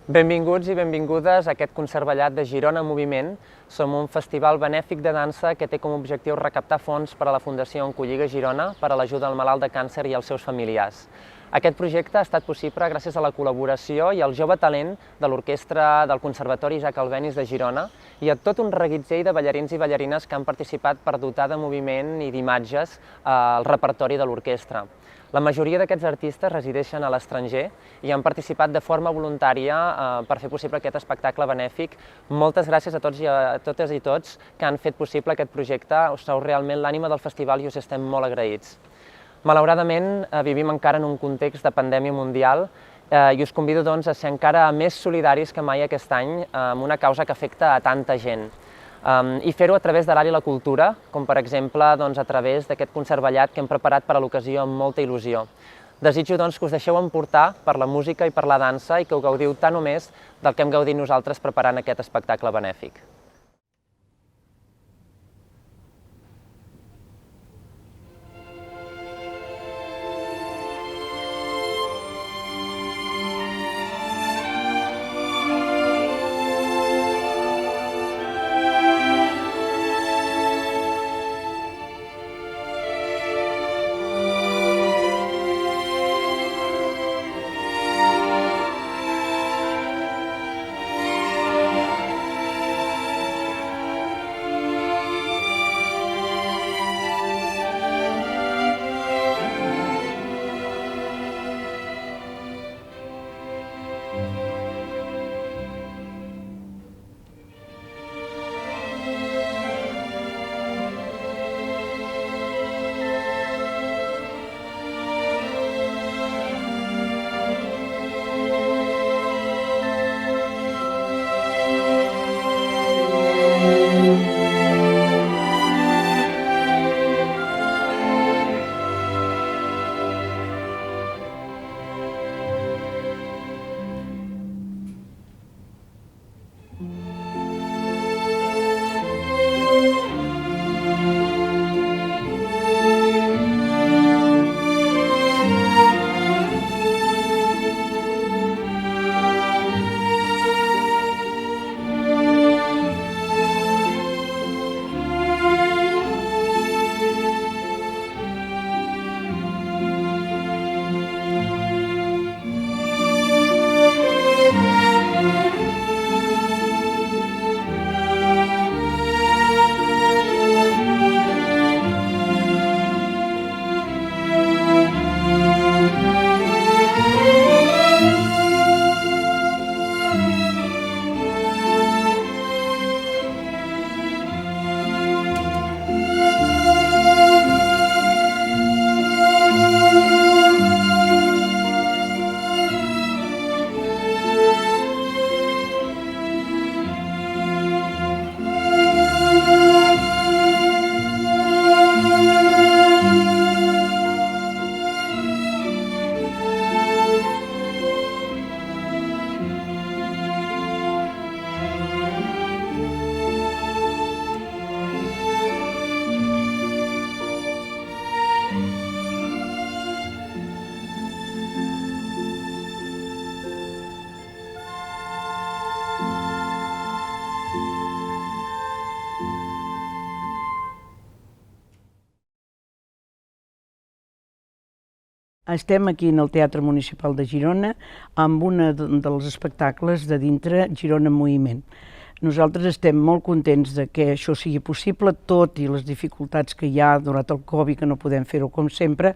Benvinguts i benvingudes a aquest Concertballat de Girona en Moviment. Som un festival benèfic de dansa que té com a objectiu recaptar fons per a la Fundació Oncolliga Girona per a l'ajuda al malalt de càncer i als seus familiars. Aquest projecte ha estat possible gràcies a la col·laboració i al jove talent de l'orquestra del Conservatori Isaac Albéniz de Girona i a tot un reguitzell de ballarins i ballarines que han participat per dotar de moviment i d'imatges el repertori de l'orquestra. La majoria d'aquests artistes resideixen a l'estranger i han participat de forma voluntària per fer possible aquest espectacle benèfic. Moltes gràcies a totes i tots que han fet possible aquest projecte. Sou realment l'ànima del festival i us estem molt agraïts. Malauradament, vivim encara en un context de pandèmia mundial i us convido doncs, a ser encara més solidaris que mai aquest any amb una causa que afecta a tanta gent. I fer-ho a través de l'art i la cultura, com per exemple a través d'aquest concertballat que hem preparat per a l'ocasió amb molta il·lusió. Desitjo doncs, que us deixeu emportar per la música i per la dansa i que ho gaudiu tant o més del que hem gaudit nosaltres preparant aquest espectacle benèfic. Estem aquí en el Teatre Municipal de Girona amb un dels espectacles de dintre Girona en Moviment. Nosaltres estem molt contents de que això sigui possible, tot i les dificultats que hi ha durant el Covid, que no podem fer-ho com sempre,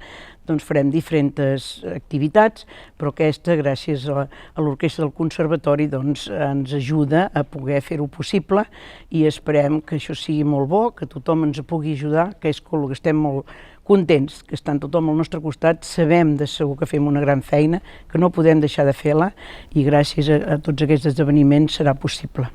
doncs farem diferents activitats, però aquesta, gràcies a l'Orquestra del Conservatori, doncs ens ajuda a poder fer-ho possible i esperem que això sigui molt bo, que tothom ens pugui ajudar, que és el que estem molt contents, que estan tothom al nostre costat, sabem de segur que fem una gran feina, que no podem deixar de fer-la i gràcies a tots aquests esdeveniments serà possible.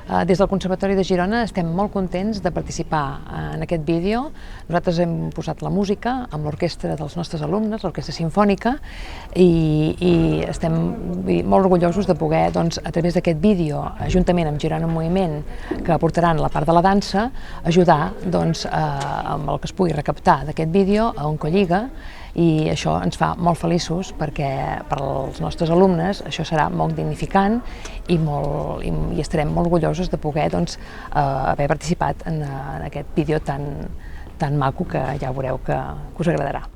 Des del Conservatori de Girona estem molt contents de participar en aquest vídeo. Nosaltres hem posat la música amb l'orquestra dels nostres alumnes, l'orquestra simfònica, i estem molt orgullosos de poder, a través d'aquest vídeo, juntament amb Girona en Moviment, que aportaran la part de la dansa, ajudar amb el que es pugui recaptar d'aquest vídeo a Oncolliga, i això ens fa molt feliços perquè per als nostres alumnes això serà molt dignificant i estarem molt orgullosos de poder haver participat en aquest vídeo tan maco que ja veureu que us agradarà.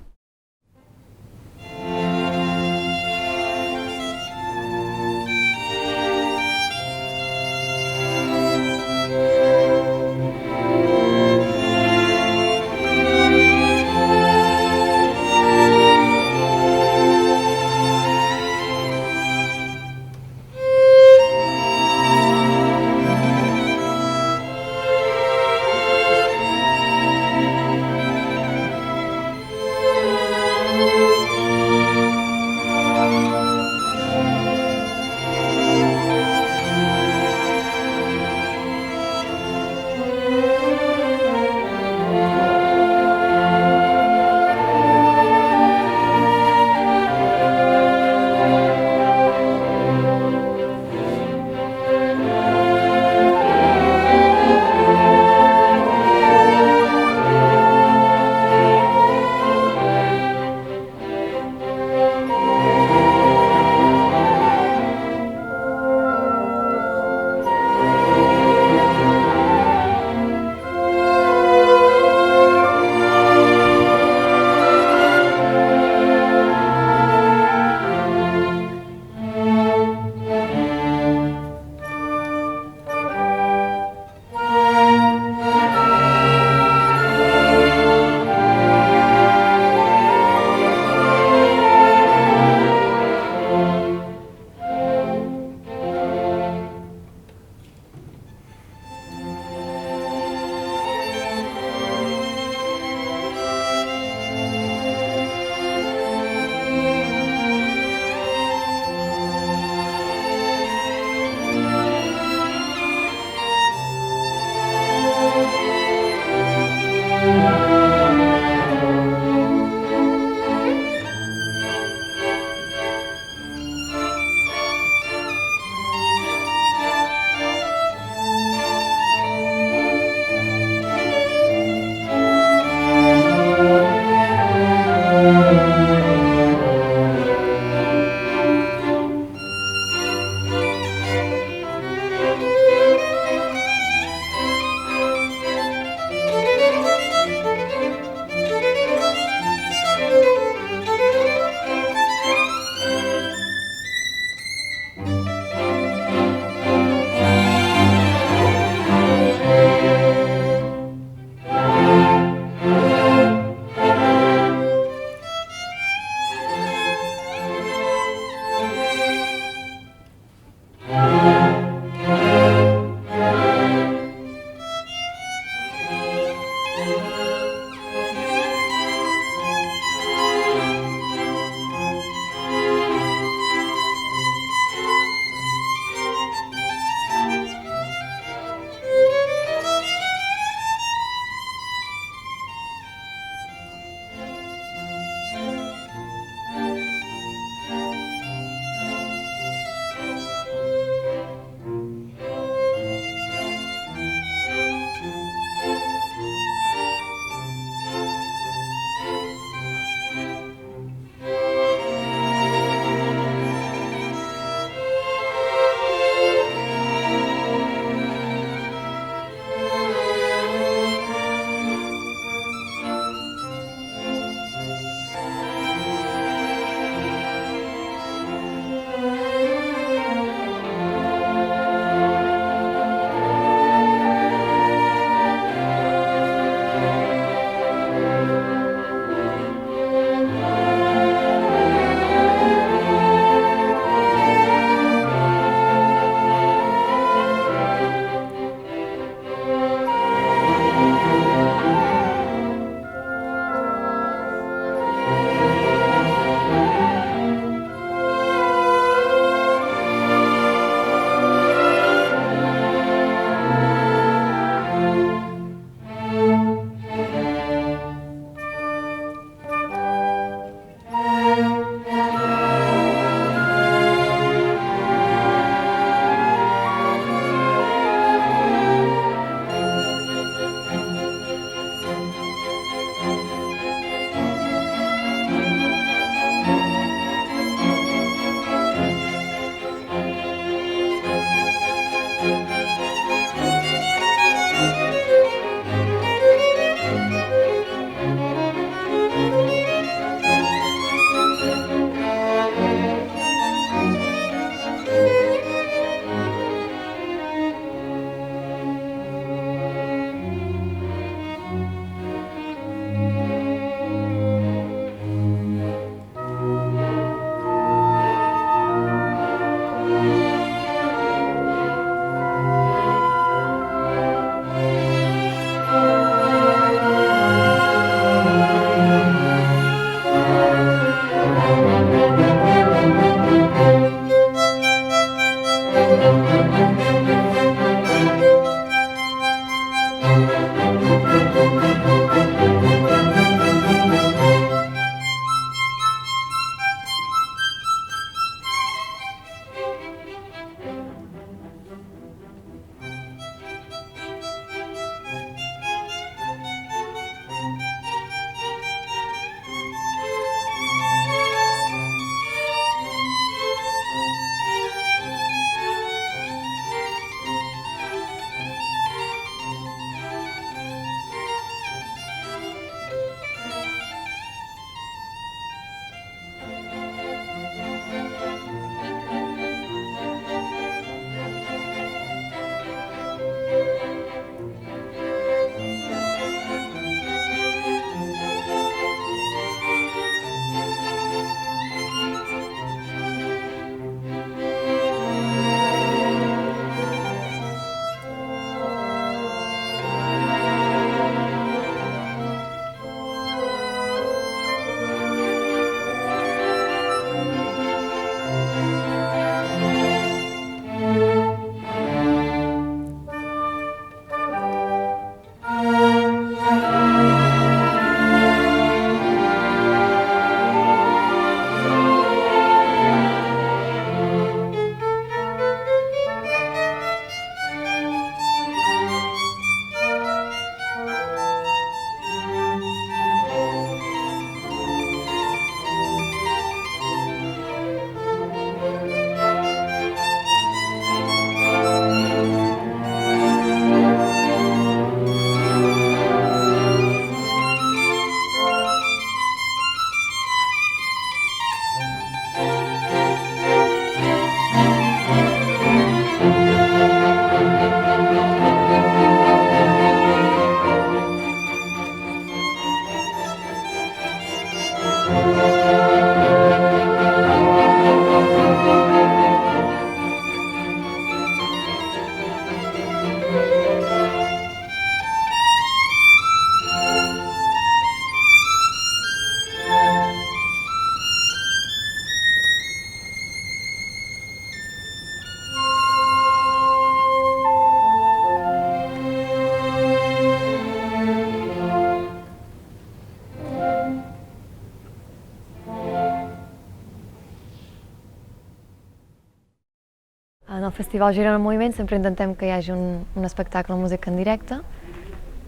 Festival Girona en Moviment sempre intentem que hi hagi un espectacle de música en directe,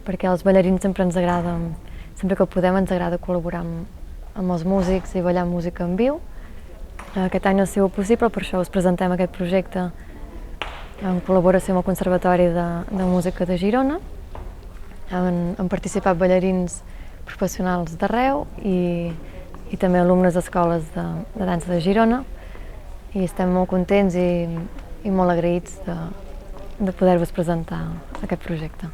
perquè als ballarins sempre ens agrada, sempre que podem ens agrada col·laborar amb els músics i ballar música en viu. Aquest any no ha sigut possible, per això us presentem aquest projecte en col·laboració amb el Conservatori de Música de Girona. Han participat ballarins professionals d'arreu i també alumnes d'escoles de dansa de Girona, i estem molt contents i molt agraïts de poder-vos presentar aquest projecte.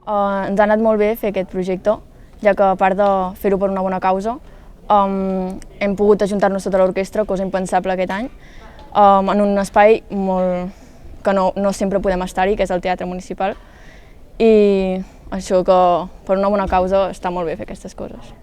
Ens ha anat molt bé fer aquest projecte, ja que a part de fer-ho per una bona causa, hem pogut ajuntar-nos tota l'orquestra, cosa impensable aquest any, en un espai que no sempre podem estar-hi, que és el Teatre Municipal, i això que per una bona causa està molt bé fer aquestes coses.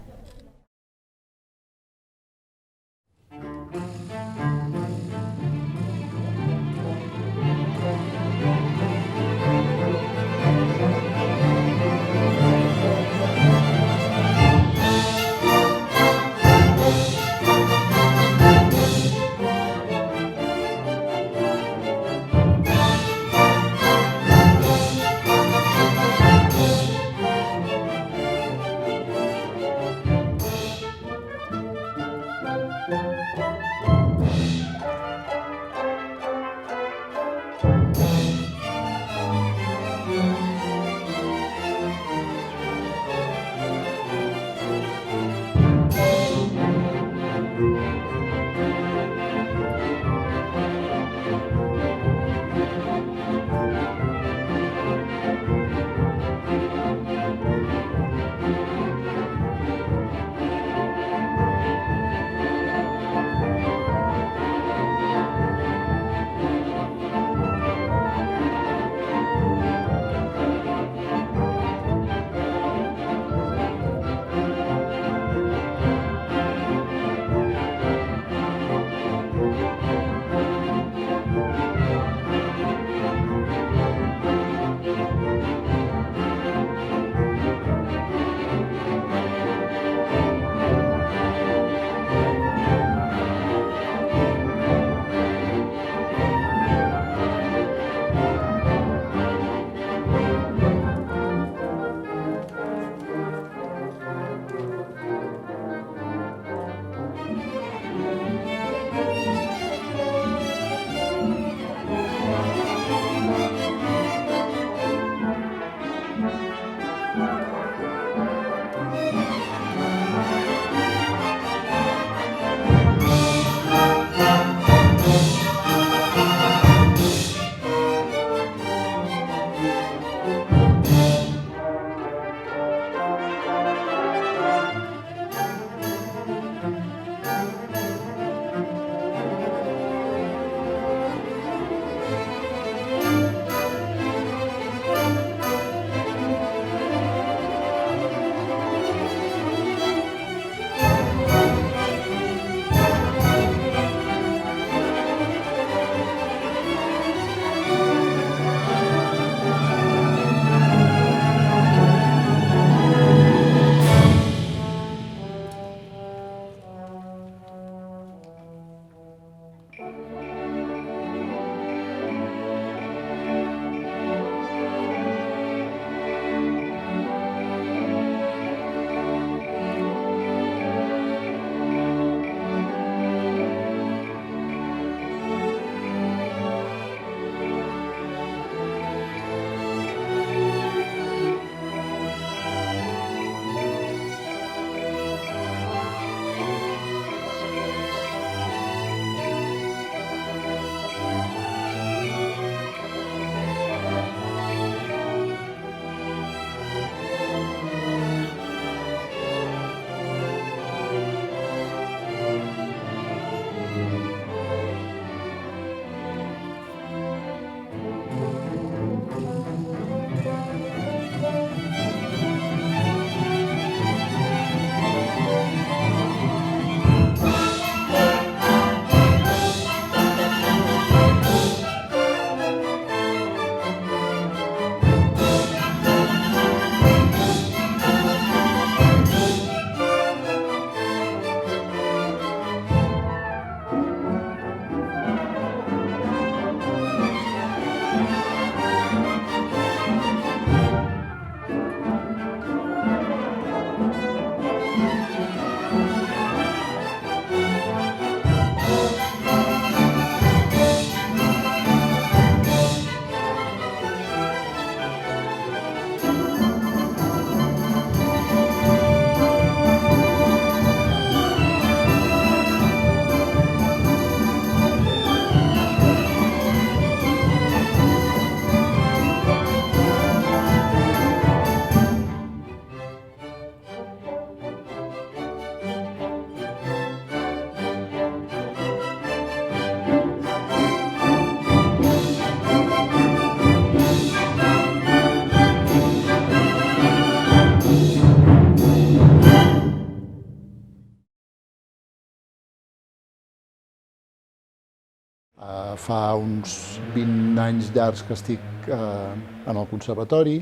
Fa uns 20 anys llargs que estic en el conservatori,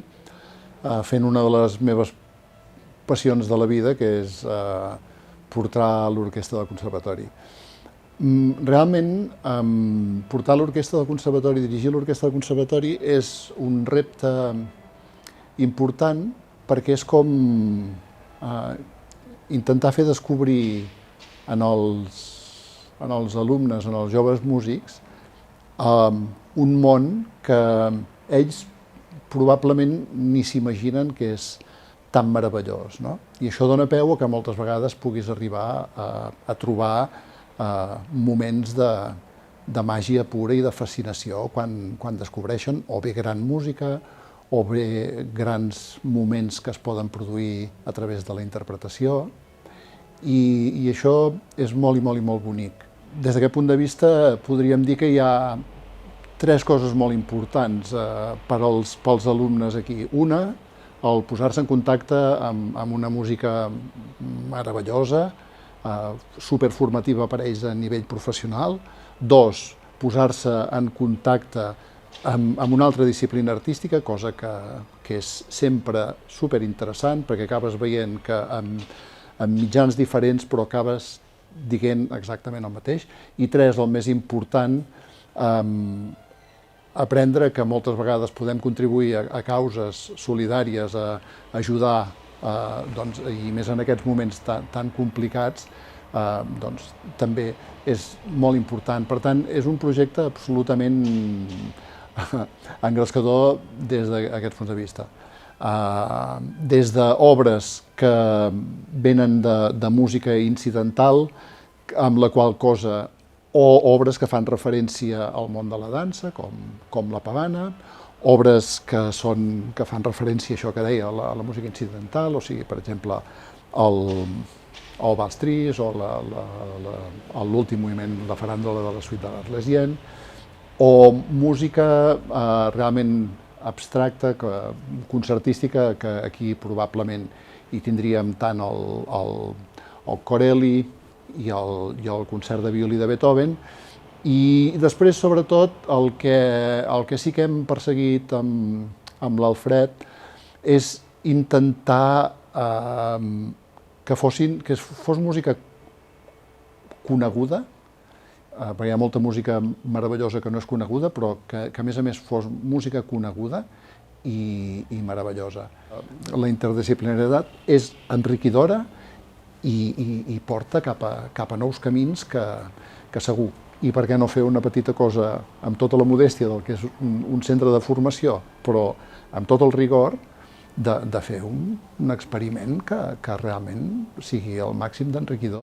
fent una de les meves passions de la vida, que és portar l'orquestra del conservatori. Realment, portar l'orquestra del conservatori, dirigir l'orquestra del conservatori, és un repte important perquè és com intentar fer descobrir en els alumnes, en els joves músics, un món que ells probablement ni s'imaginen que és tan meravellós, no? I això dona peu a que moltes vegades puguis arribar a trobar moments de màgia pura i de fascinació quan descobreixen o bé gran música o bé grans moments que es poden produir a través de la interpretació, i això és molt i molt i molt bonic. Des d'aquest punt de vista podríem dir que hi ha 3 coses molt importants pels alumnes aquí. Una, el posar-se en contacte amb una música meravellosa, superformativa per a ells a nivell professional. 2, posar-se en contacte amb una altra disciplina artística, cosa que és sempre superinteressant, perquè acabes veient que amb mitjans diferents però acabes dient exactament el mateix. I 3, el més important, aprendre que moltes vegades podem contribuir a causes solidàries, a ajudar, i més en aquests moments tan complicats, també és molt important. Per tant, és un projecte absolutament engrescador des d'aquest punt de vista. Des d'obres que venen de música incidental, amb la qual cosa, o obres que fan referència al món de la dansa, com la pavana, obres que fan referència a això que deia, a la música incidental, o sigui, per exemple, el Vals Trist o l'últim moviment, la faràndula de la suite de l'Arlésienne, o música realment abstracta, concertística, que aquí probablement hi tindríem tant el Corelli i el concert de violí de Beethoven. I després, sobretot, el que sí que hem perseguit amb l'Alfred és intentar que fos música coneguda, perquè hi ha molta música meravellosa que no és coneguda, però que a més fos música coneguda i meravellosa. La interdisciplinaritat és enriquidora i porta cap a nous camins que segur. I per què no fer una petita cosa amb tota la modèstia del que és un centre de formació, però amb tot el rigor de fer un experiment que realment sigui el màxim d'enriquidor.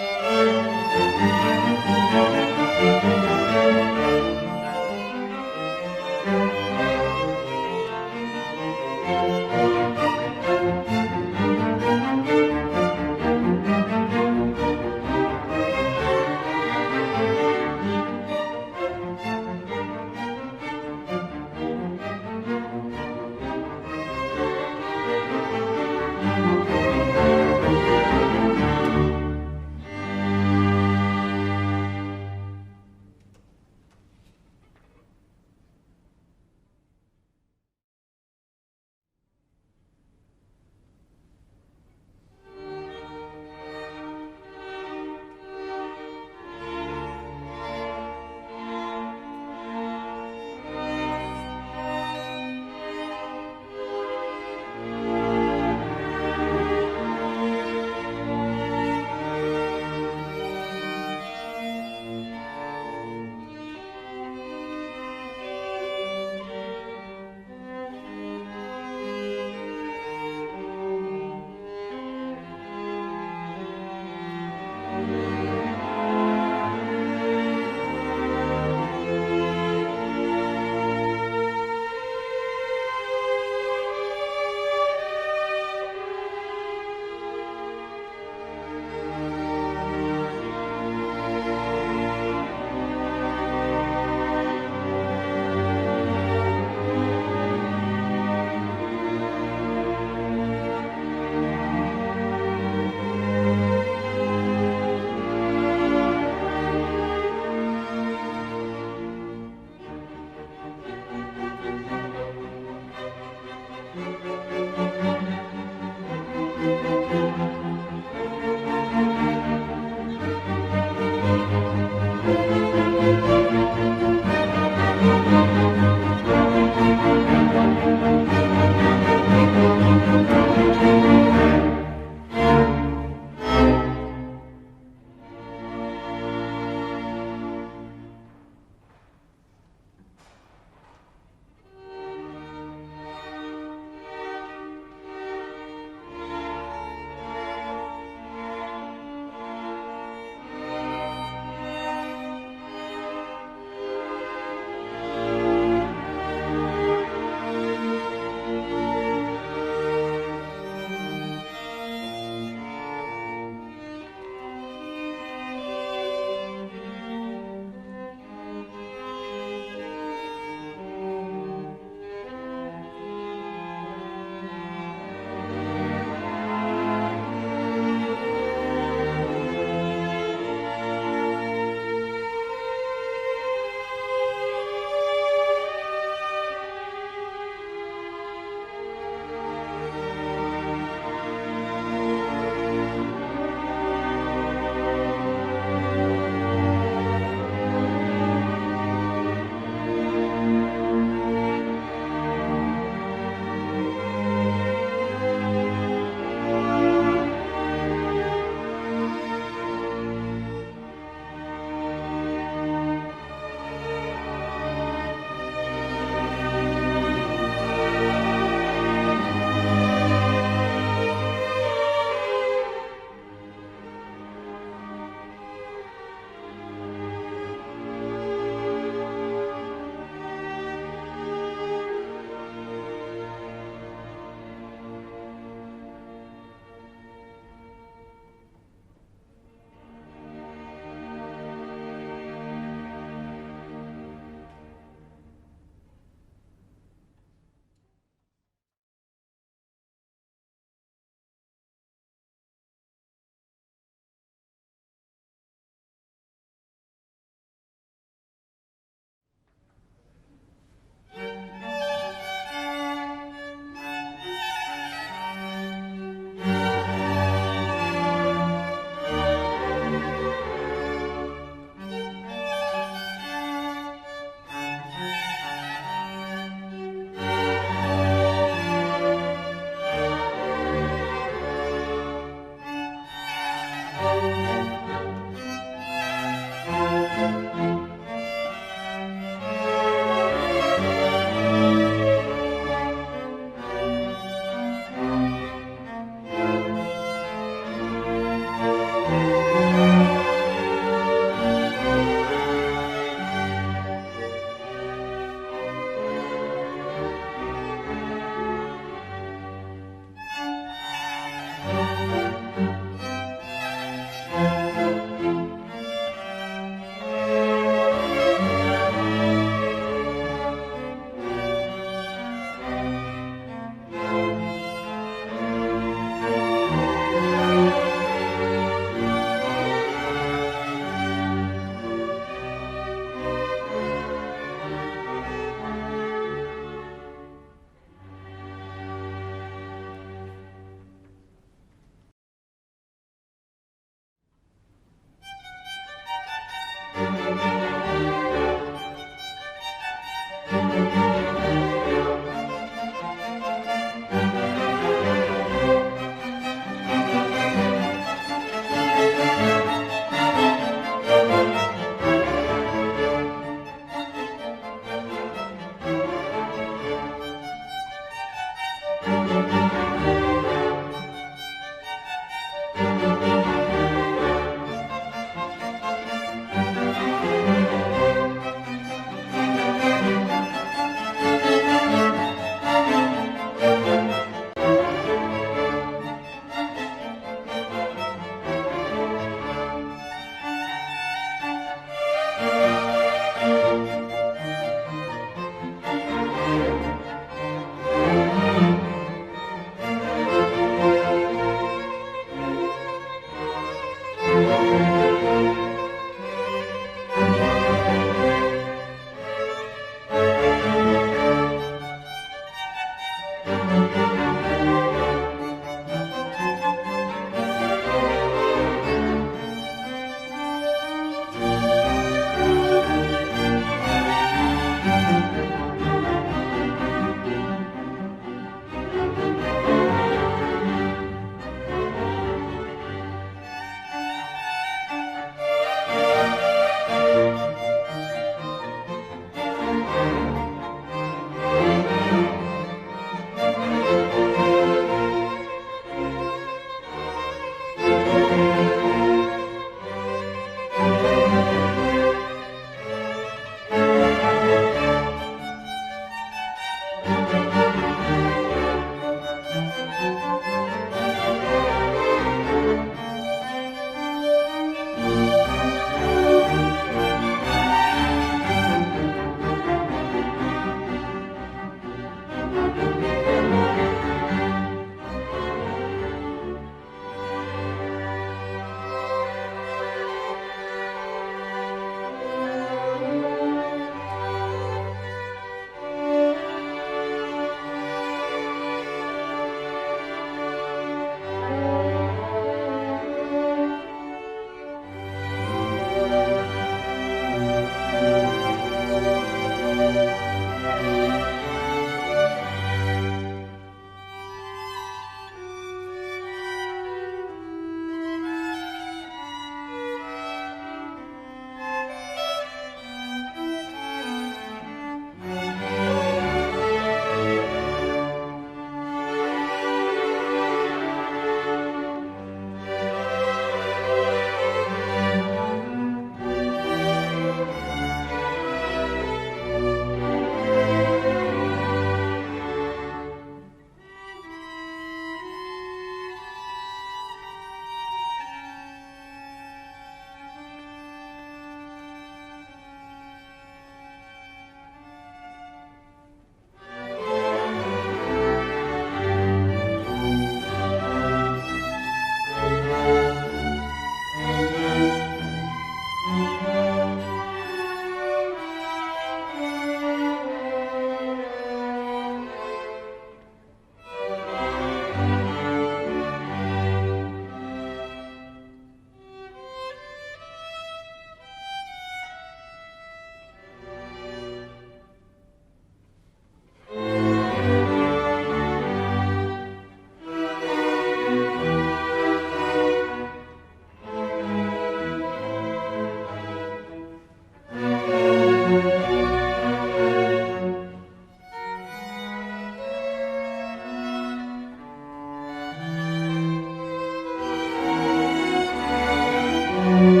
Gràcies.